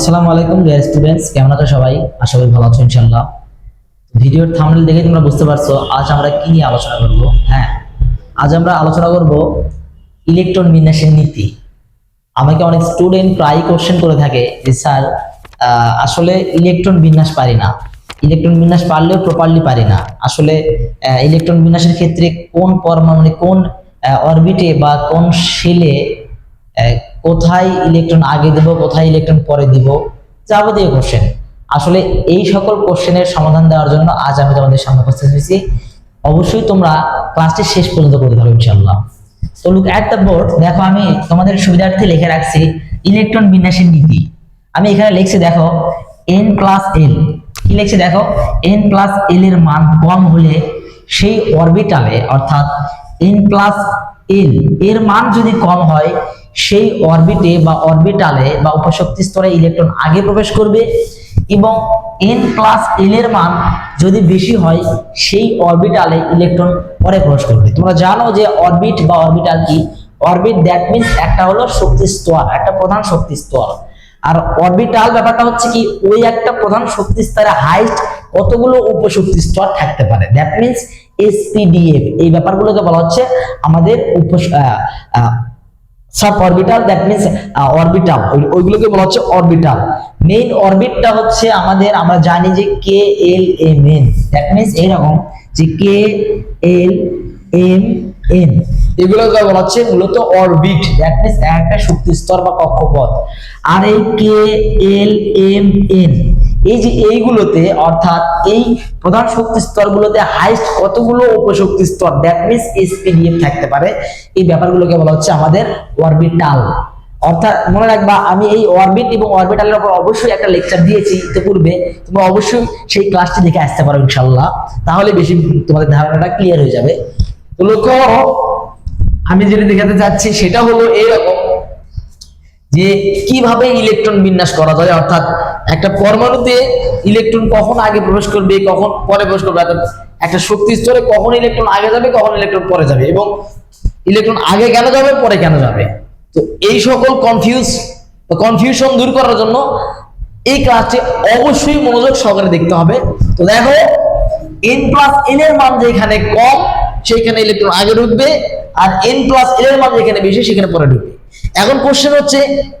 আসসালামু আলাইকুম dear students, কেমন আছো সবাই? আশা করি ভালো আছো ইনশাআল্লাহ। ভিডিওর থাম্বনেল দেখে তোমরা বুঝতে পারছো আজ আমরা কি নিয়ে আলোচনা করব। হ্যাঁ, আজ আমরা আলোচনা করব ইলেকট্রন বিন্যাসের নীতি। আমাকে অনেক স্টুডেন্ট প্রায় কোশ্চেন করে থাকে যে স্যার আসলে ইলেকট্রন বিন্যাস পারি না, ইলেকট্রন বিন্যাস পারলেও প্রপারলি পারি না। আসলে ইলেকট্রন বিন্যাসের ক্ষেত্রে কোন পরমাণু মানে কোন অরবিটে বা কোন শেলে কোথায় ইলেকট্রন আগে দেব, কোথায় ইলেকট্রন পরে দিব, যাবতীয় কোশ্চেন। আসলে এই সকল কোশ্চেনের সমাধান দেওয়ার জন্য আজ আমি তোমাদের সামনে উপস্থিত হয়েছি। অবশ্যই তোমরা ক্লাসটি শেষ পর্যন্ত করতে থাকো ইনশাআল্লাহ। তো লুক এট দ্য বোর্ড, দেখো আমি তোমাদের সুবিধার্থে লিখে রাখছি ইলেকট্রন বিন্যাসের নীতি। আমি এখানে লিখছি দেখো n প্লাস এল। কি লিখছি দেখো, n প্লাস এল এর মান কম হলে সেই অরবিটালে অর্থাৎ n প্লাস এল এর মান যদি কম হয় সেই অরবিটে বা অরবিটালে বা উপশক্তি স্তরে ইলেকট্রন আগে প্রবেশ করবে, এবং n প্লাস এল এর মান যদি বেশি হয় সেই অরবিটালে ইলেকট্রন পরে প্রবেশ করবে। তোমরা জানো যে অরবিট বা অরবিটাল কি? অরবিট দ্যাট মিন্স একটা হলো শক্তি স্তর, একটা প্রধান শক্তি স্তর। আর অরবিটাল ব্যাপারটা হচ্ছে কি, ওই একটা প্রধান শক্তি স্তরে হাইস্ট কতগুলো উপশক্তি স্তর থাকতে পারে, দ্যাট মিন্স এসপিডিএফ। এই ব্যাপারগুলোকে বলা হচ্ছে আমাদের sub orbital, that means orbital, ওইগুলোকে বলা হচ্ছে অরবিটাল। মেইন অরবিটটা হচ্ছে আমাদের, আমরা জানি যে K L M N, that means এইরকম যে কে এল এম এন, এগুলোকে বলা হচ্ছে মূলত অরবিট, দ্যাট মিন্স একটা শক্তি স্তর বা কক্ষপথ। আর এই কে এল এম এন, এই যে এইগুলোতে অর্থাৎ এই প্রধান শক্তি স্তরগুলোতে হাইস্ট কতগুলো উপশক্তি স্তর, দ্যাট মিন্স এসপিডিএফ থাকতে পারে। এই ব্যাপারগুলোকে বলা হচ্ছে আমাদের অরবিটাল। অর্থাৎ মনে রাখবা, আমি এই অরবিট এবং অরবিটালের উপর অবশ্যই একটা লেকচার দিয়েছি ইতিপূর্বে, তোমরা অবশ্যই সেই ক্লাসটি দেখে আসতে পারো ইনশাআল্লাহ, তাহলে বেশি তোমাদের ধারণাটা ক্লিয়ার হয়ে যাবে। তো লক্ষ্য করো, আমি যেটা দেখাতে চাচ্ছি সেটা হলো এইরকম যে কিভাবে ইলেকট্রন বিন্যাস করা যায়, অর্থাৎ একটা পরমাণুতে ইলেকট্রন কখন আগে প্রবেশ করবে, কখন পরে প্রবেশ করবে, একটা শক্তি স্তরে কখন ইলেকট্রন আগে যাবে, কখন ইলেকট্রন পরে যাবে, এবং ইলেকট্রন আগে কেন যাবে, পরে কেন যাবে। তো এই সকল কনফিউশন দূর করার জন্য এই ক্লাসটি অবশ্যই মনোযোগ সহকারে দেখতে হবে। তো দেখো, n প্লাস n এর মান যেখানে কম সেখানে ইলেকট্রন আগে ঢুকবে, আর n প্লাস l এর মান যেখানে বেশি সেখানে পরে ঢুকবে। এখন কোশ্চেন হচ্ছে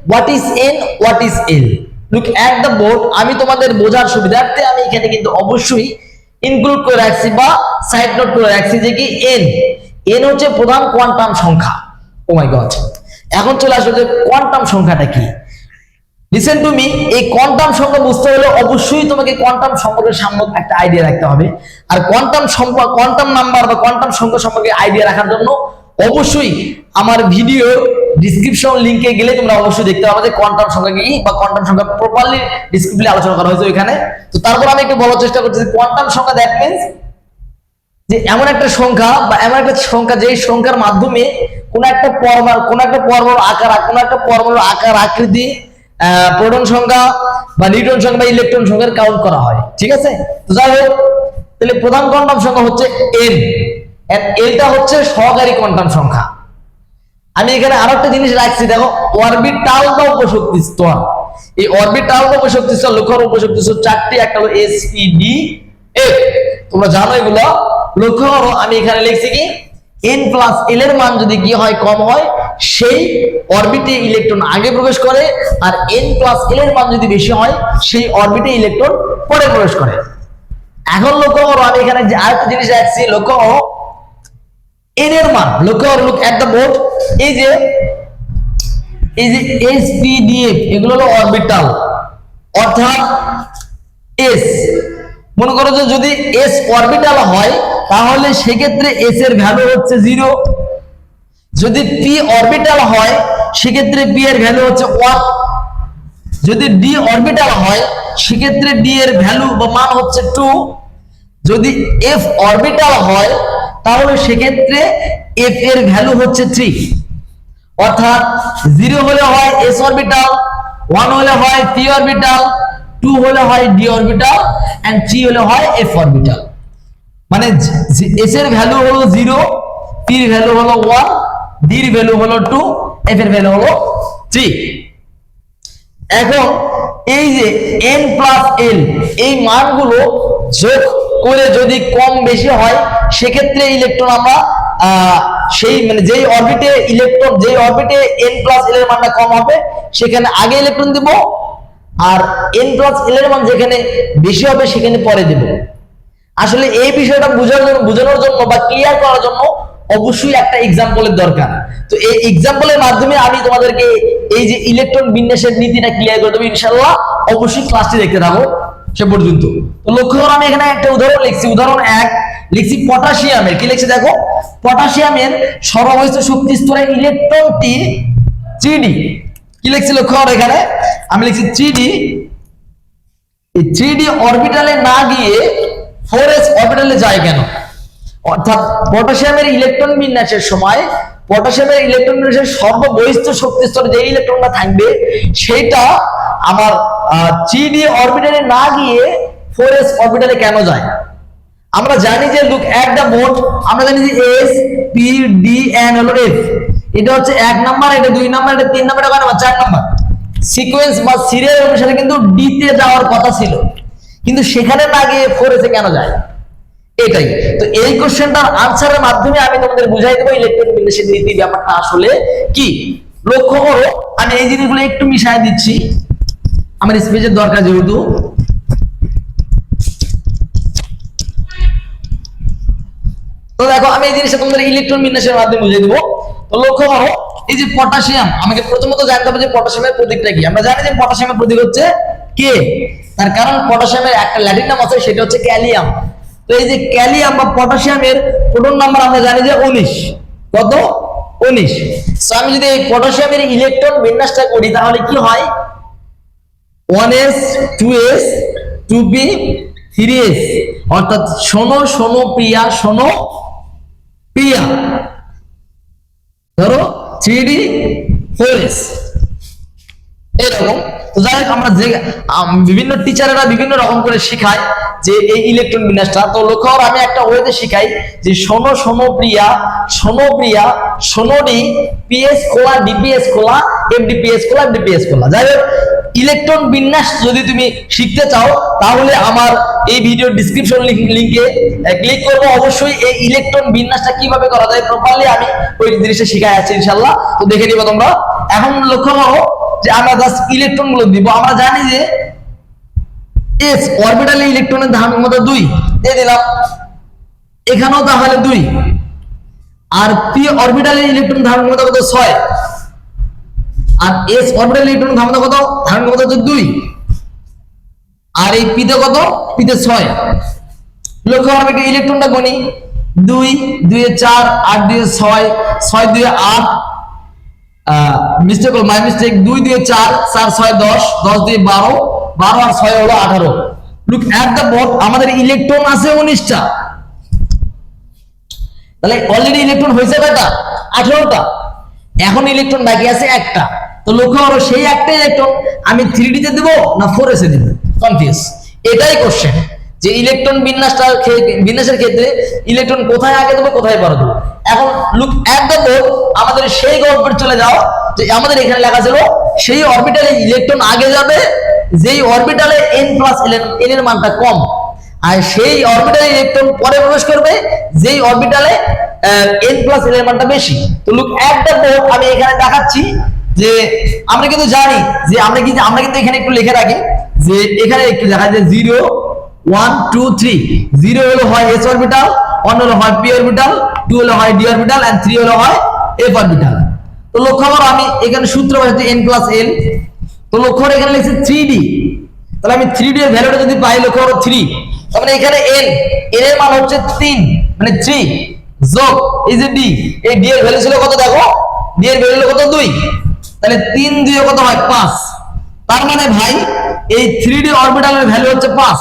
what is n, what is l? Look at the board. আমি তোমাদের বোঝার সুবিধার্থে আমি এখানে কিন্তু অবশ্যই ইনক্লুড করে রাখছি বা সাইড নোট করে রাখছি যে কি n হচ্ছে প্রধান কোয়ান্টাম সংখ্যা। ও মাই গড, এখন চলে আসো যে কোয়ান্টাম সংখ্যাটা কি। লিসেন টু মি, এই কোয়ান্টাম সংখ্যা বুঝতে হলে অবশ্যই তোমাকে কোয়ান্টাম সম্পর্কে সাময়িক একটা আইডিয়া রাখতে হবে। আর কোয়ান্টাম নাম্বার বা কোয়ান্টাম সংখ্যা সম্পর্কে আইডিয়া রাখার জন্য অবশ্যই আমার ভিডিও ডেসক্রিপশন লিংকে গেলে তোমরা অবশ্যই দেখতে পাবে যে কোয়ান্টাম সংখ্যা কি বা কোয়ান্টাম সংখ্যা প্রপারলি ডিসক্রিপটিভলি আলোচনা করা হয়েছে ওইখানে। তো তারপর আমি একটু বলার চেষ্টা করছি যে কোয়ান্টাম সংখ্যা দ্যাট মিন্স যে এমন একটা সংখ্যা বা এমন একটা সংখ্যা যে সংখ্যার মাধ্যমে কোন একটা পরমাণুর আকার আকৃতি, প্রোটন সংখ্যা বা নিউট্রন সংখ্যা বা ইলেকট্রন সংখ্যার কাউন্ট করা হয়। ঠিক আছে, তো যাই হোক, তাহলে প্রধান কোয়ান্টাম সংখ্যা হচ্ছে n, এলটা হচ্ছে সহকারী কোয়ান্টাম সংখ্যা। আমি এখানে আরো একটা জিনিস রাখছি, দেখো অরবিটাল বা উপশক্তি স্তর। এই অরবিটাল বা উপশক্তি স্তর, লক্ষ্য করো উপশক্তি স্তর চারটি, একটা হলো এসপিডিএফ, তোমরা জানো এগুলো। লক্ষ্য করো আমি এখানে লিখছি কি n প্লাস l এর মান যদি কি হয়, কম হয়, সেই অরবিটে ইলেকট্রন আগে প্রবেশ করে, আর n প্লাস l এর মান যদি বেশি হয় সেই অরবিটে ইলেকট্রন পরে প্রবেশ করে। এখন লক্ষ্য করো আমি এখানে যে আরেকটা জিনিস রাখছি, লক্ষ্য করো n এর মান, লক্ষ্য করো লুক এট দ্য বোর্ড, এই যে এসপিডিএফ এগুলো হলো অরবিটাল, অর্থাৎ s। মনে করো যে যদি s অরবিটাল হয় তাহলে সেক্ষেত্রে s এর ভ্যালু হচ্ছে 0। যদি p অরবিটাল হয় সেক্ষেত্রে p এর ভ্যালু হচ্ছে 1। যদি d অরবিটাল হয় সেক্ষেত্রে d এর ভ্যালু বা মান হচ্ছে 2। যদি f অরবিটাল হয় তাহলে সেক্ষেত্রে f এর ভ্যালু হচ্ছে 3। অর্থাৎ 0 হলে হয় s অরবিটাল, 1 হলে হয় p অরবিটাল, 2 হলে হয় d অরবিটাল, এন্ড 3 হলে হয় f অরবিটাল। মানে s এর ভ্যালু হলো 0, p এর ভ্যালু হলো 1, d এর ভ্যালু হলো 2, f এর ভ্যালু হলো 3। এখন এই যে n প্লাস l এই মানগুলো যোগ করে যদি কম বেশি হয় সেক্ষেত্রে ইলেকট্রন আমরা সেই মানে যেই অরবিটে ইলেকট্রন যেই অরবিটে n প্লাস l এর মানটা কম হবে সেখানে আগে ইলেকট্রন দেব, আর n প্লাস l এর মান যেখানে বেশি হবে সেখানে পরে দেব। আসলে এই বিষয়টা বোঝানোর জন্য বা ক্লিয়ার করার জন্য অবশ্যই একটা এক্সাম্পলের দরকার। তো এই এক্সাম্পলের মাধ্যমে আমি তোমাদেরকে এই যে ইলেকট্রন বিন্যাসের নীতিটা ক্লিয়ার করে দেবো ইনশাআল্লাহ। অবশ্যই ক্লাসটি দেখতে থাকো সে পর্যন্ত। তো লক্ষ্য করো আমি এখানে একটা উদাহরণ লিখছি, উদাহরণ 1 লিখছি পটাশিয়ামের। কি লিখছি দেখো, পটাশিয়ামের সর্ববহিষ্ঠ শক্তি স্তরে ইলেকট্রনটি 3d। কি লিখছি লক্ষ্য করো, এখানে আমি লিখছি 3d। এই 3d অরবিটালে না গিয়ে 4s অরবিটালে যায় কেন? অর্থাৎ পটাশিয়ামের ইলেকট্রন বিন্যাসের সময় পটাশিয়ামের ইলেকট্রন বিন্যাসের সর্ববহিষ্ঠ শক্তি স্তরে যে ইলেকট্রনটা থাকবে সেটা আমার 3d অরবিটালে না গিয়ে 4s অরবিটালে কেন যায়? আমরা জানি যে লুক এট দ্য বোর্ড, আমরা জানি যে s p d n হলো f। এটা হচ্ছে 1 নাম্বার, এটা 2 নাম্বার, এটা 3 নাম্বার, এটা 4 নাম্বার। সিকোয়েন্স বা সিরিয়াল অনুসারে কিন্তু d তে যাওয়ার কথা ছিল, কিন্তু সেখানে না গিয়ে 4s এ কেন যায়? এটাই তো এই কোশ্চেনটার আনসারের মাধ্যমে আমি তোমাদের বুঝাই দেবো ইলেকট্রন বিন্যাসের নীতি ব্যাপারটা আসলে কি। লক্ষ্য করো আমি এই জিনিসগুলো একটু মিশাই দিচ্ছি, আমার স্পেসের দরকার যেহেতু। তো দেখো আমি এই জিনিসটা তোমাদের ইলেকট্রন বিন্যাসের মাধ্যমে বুঝিয়ে দেবো। তো লক্ষ্য করো এই যে পটাশিয়াম, আমাকে প্রথমত জানতে হবে যে পটাশিয়ামের প্রতীকটা কি। আমরা জানি যে পটাশিয়ামের প্রতীক হচ্ছে কে, তার কারণ পটাশিয়ামের একটা ল্যাটিন নাম আছে সেটা হচ্ছে ক্যালিয়াম। তো এই যে ক্যালিয়াম বা পটাশিয়ামের প্রোটন নাম্বার আমরা জানি যে 19। কত? 19। সো আমি যদি এই পটাশিয়ামের ইলেকট্রন বিন্যাসটা করি তাহলে কি হয়? 1s 2s 2p 3s, অর্থাৎ শোনো শোনো প্রিয়া শোনো প্রিয়া, ধরো 3d 4s এরকম। তো যাই হোক আমরা যে বিভিন্ন টিচারেরা বিভিন্ন রকম করে শেখায় যে এই ইলেকট্রন বিন্যাসটা। তো লক্ষ্য করো আমি একটা ওয়েতে শিখাই যে শোনো শোনো প্রিয়া শোনো প্রিয়া শোনো ডি পিএস খোলা ডিপিএস খোলা এফডিপিএস খোলা এফডিপিএস খোলা। যাই হোক ইলেকট্রন বিন্যাস যদি তুমি শিখতে চাও তাহলে আমার এই ভিডিও ডেসক্রিপশন লিংকে ক্লিক করবো। অবশ্যই এই ইলেকট্রন বিন্যাসটা কিভাবে করা যায় প্রপারলি আমি ওই জিনিসটা শিখাই আছি ইনশাআল্লাহ। তো দেখে নিবা তোমরা। এখন লক্ষ্য করো যে আমরা জাস্ট ইলেকট্রন গুলো দিব। আমরা জানি যে s অরবিটালে ইলেকট্রনের ধারণ ক্ষমতা 2 দিয়ে দিলাম, এখানেও তাহলে 2। আর p অরবিটালে ইলেকট্রন ধারণ ক্ষমতা কত? 6। আর s অরবিটালে ইলেকট্রন ধারণ ক্ষমতা কত? ধারণ ক্ষমতা হচ্ছে 2। আর এই p তে কত? p তে 6। লক্ষ্য করো আমি ইলেকট্রনটা গণি, 2 2 এ 4 8 2 এ 6 6 2 এ 8, মিস্টেক হলো মাই মিস্টেক, 2 2 4 4 6 10 10 2 12 12 আর 6 হলো 18। লুক এট দ্য বোর্ড, আমাদের ইলেকট্রন আছে 19টা, তাহলে অলরেডি ইলেকট্রন হয়েছে কয়টা? 18টা। এখন ইলেকট্রন বাকি আছে একটা। তো লক্ষ্য করো সেই একটা ইলেকট্রন আমি 3d তে দেব না 4s এ দেব? কনফিউজ। এটাই কোশ্চেন যে ইলেকট্রন বিন্যাসের ক্ষেত্রে ইলেকট্রন কোথায় আগে দেবো কোথায় পরে দেবো। এখন লুক এট দ্য বোর্ড, আমাদের সেই গল্পে চলে যাও যে আমাদের এখানে লেখা ছিল সেই অরবিটালে ইলেকট্রন আগে যাবে যেই অরবিটালে n প্লাস n এর মানটা কম, আর সেই অরবিটালে ইলেকট্রন পরে প্রবেশ করবে যেই অরবিটালে n প্লাস n এর মানটা বেশি। তো লুক এট দ্য বোর্ড আমি এখানে দেখাচ্ছি যে আমরা কিন্তু জানি যে আমরা কিন্তু এখানে একটু লিখে রাখি যে এখানে একটু দেখা যায় 0 1 2 3। 0 হলো হয় s অরবিটাল, 1 হলো হয় p অরবিটাল, 2 হলো হয় d অরবিটাল এন্ড 3 হলো হয় f অরবিটাল। তো লক্ষ্য করো আমি এখানে সূত্র বসাচ্ছি n প্লাস n। তো লক্ষ্য করো এখানে লিখছি 3d, তাহলে আমি 3d এর ভ্যালুটা যদি পাই লক্ষ্য করো 3, তার মানে এখানে n এর মান হচ্ছে 3 মানে 3 যোগ এই যে d, এই d এর ভ্যালু ছিল কত দেখো, d এর ভ্যালু হলো কত 2, তাহলে 3 2 কত হয় 5। তার মানে ভাই এই 3d অরবিটালের ভ্যালু হচ্ছে 5।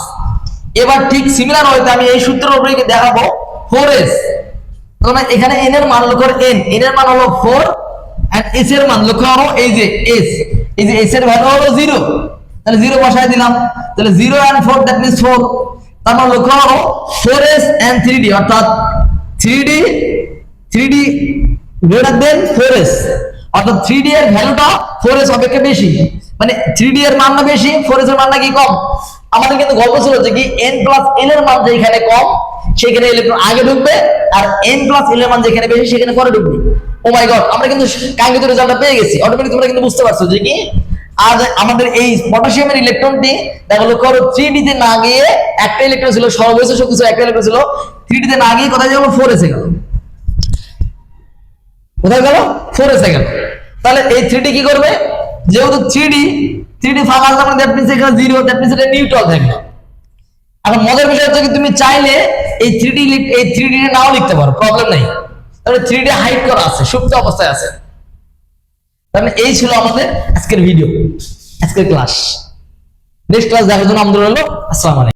এবার ঠিক সিমিলার হইতে আমি এই সূত্রের উপরে দেখাবো 4s। তাহলে এখানে n এর মান লক্ষ্য করো, n এর মান হলো 4 এন্ড s এর মান লক্ষ্য করো এই যে s, এই যে s এর ভ্যালু হলো 0, তাহলে 0 বসায় দিলাম, তাহলে 0 এন্ড 4 দ্যাট মিন্স 4। তার মানে লক্ষ্য করো 4s এন্ড 3d, অর্থাৎ 3d গ্রেটার দেন 4s, অর্থাৎ 3d এর ভ্যালুটা 4s অপেক্ষা বেশি। মানে 3D এর মান না বেশি, 4s এর মান নাকি কম। আমাদের কিন্তু গল্প ছিল যে কি n প্লাস l এর মান যেখানে কম সেখানে ইলেকট্রন আগে ঢুকবে, আর n প্লাস l এর মান যেখানে বেশি সেখানে পরে ঢুকবে। ও মাই গড, আমরা কিন্তু কাঙ্ক্ষিত রেজাল্টটা পেয়ে গেছি। অটোমেটিক তোমরা কিন্তু বুঝতে পারছো যে কি আজ আমাদের এই পটাশিয়ামের ইলেকট্রনটি দেখো লক্ষ্য করো 3D তে না গিয়ে একটা ইলেকট্রন ছিল, সর্বশেষ শক্তি ছিল একটা ইলেকট্রন ছিল, 3D তে না গিয়ে কোথায় গেল 4s এ গেল। কোথায় গেল 4s এ গেল। তাহলে এই 3D কি করবে, যেহেতু 3D ফাঁকা আছে মানে দ্যাট মিন্স এখানে 0, দ্যাট মিন্স এটা নিউট্রাল থাকবে। এখন মজার বিষয় হচ্ছে কি তুমি চাইলে এই 3D নাও লিখতে পারো, প্রবলেম নেই। তাহলে 3D হাইড করা আছে, সুপ্ত অবস্থায় আছে। তাহলে এই ছিল আমাদের আজকের ভিডিও, আজকের ক্লাস। নেক্সট ক্লাস দেখার জন্য আমন্ত্রণ রইল। আসসালামু আলাইকুম।